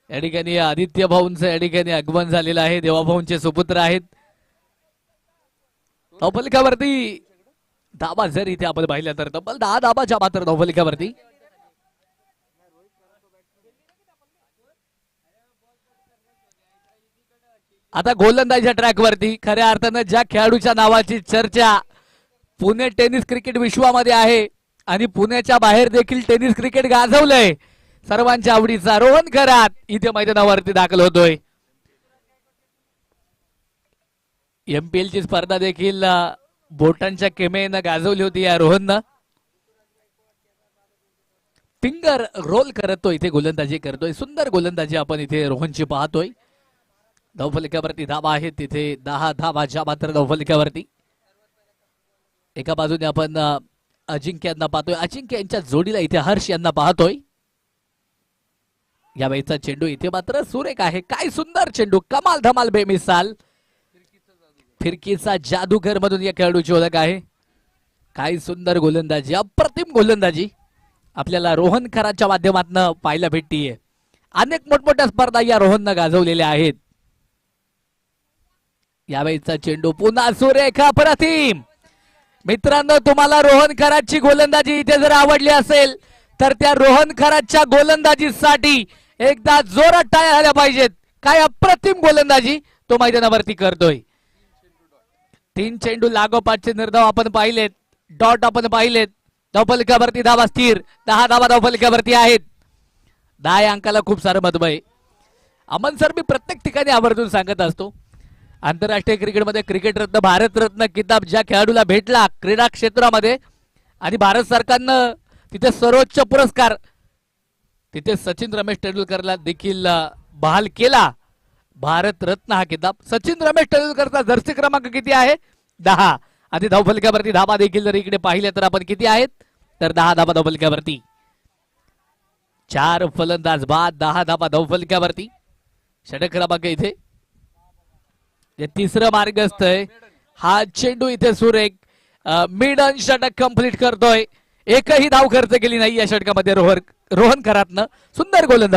या ठिकाणी आदित्य भाऊंचं या ठिकाणी आगमन झालेलं आहे. देवा भाऊंचे सुपुत्र आहेत. धावफलकावरती धाबा जर इथे आपण पाहिलं तर तब्बल 10 धाबाच्या मात्र धावफलकावरती. आता गोलंदाजीच्या ट्रॅकवरती खऱ्या अर्थानं ज्या खेळाडूच्या नावाची चर्चा पुणे टेनिस क्रिकेट विश्वामध्ये आहे आणि पुण्याच्या बाहेर देखील टेनिस क्रिकेट गाजवलंय सर्वांच्या आवडीचा रोहन खरात इथे मैदानावरती दाखल होतोय. एमपीएल ची स्पर्धा देखील बोटांच्या केमेनं गाजवली होती या रोहननं. फिंगर रोल करतोय इथे गोलंदाजी करतोय. सुंदर गोलंदाजी आपण इथे रोहनची पाहतोय. धावफलकावरती धाबा आहे तिथे 10 धाबाच्या मात्र धावफलकावरती. एका बाजूने आपण अजिंक्य यांना पाहतोय. अजिंक्य यांच्या जोडीला इथे हर्ष यांना पाहतोय. या वेळेचा चेंडू इथे मात्र सुरेख आहे. काय सुंदर चेंडू, कमाल धमाल बेमिसाल. फिरकीचा जादूगर मधून या खेळाडूची ओळख आहे. काय सुंदर गोलंदाजी, अप्रतिम गोलंदाजी आपल्याला रोहन खराच्या माध्यमातून पाहायला भेटतीये. अनेक मोठमोठ्या स्पर्धा या रोहननं गाजवलेल्या आहेत. यावेळीचा चेंडू पुन्हा सुरेख अप्रतिम. मित्रांनो, तुम्हाला रोहन खराची गोलंदाजी इथे जर आवडली असेल तर त्या रोहन खराच्या गोलंदाजीसाठी एकदा जोरात टाळ्या झाल्या पाहिजेत. काय अप्रतिम गोलंदाजी तो मैदानावरती करतोय. 3 चेंडू लागोपाठचे निर्धाव आपण पाहिलेत, डॉट आपण पाहिलेत. धावफलकावरती धावा स्थिर, 10 धावा धावफलकावरती आहेत. 10 या अंकाला खूप सारं महत्व आहे. अमन सर, मी प्रत्येक ठिकाणी आवर्जून सांगत असतो, आंतरराष्ट्रीय क्रिकेटमध्ये क्रिकेट रत्न, भारत रत्न किताब ज्या खेळाडूला भेटला क्रीडा क्षेत्रामध्ये आणि भारत सरकारनं तिथे सर्वोच्च पुरस्कार तिथे सचिन रमेश तेंडुलकरला देखील बहाल केला. भारत रत्न हा किताब. सचिन रमेश तेंडुलकरचा जर्सी क्रमांक किती आहे? 10. आणि धावफलकावरती धाबा देखील जर इकडे पाहिले तर आपण किती आहेत तर 10 धाबा धावफलकावरती. 4 फलंदाज बाद, 10 धाबा धावफलकावरती. षटक क्रमांक इथे तिसरं मार्गस्थ आहे. हा चेंडू इथे सुरेख मिडन षटक कंप्लीट करतोय. एकही धाव खर्च केली नाही या षटकामध्ये रोहन खरातनं. सुंदर गोलंदाजी.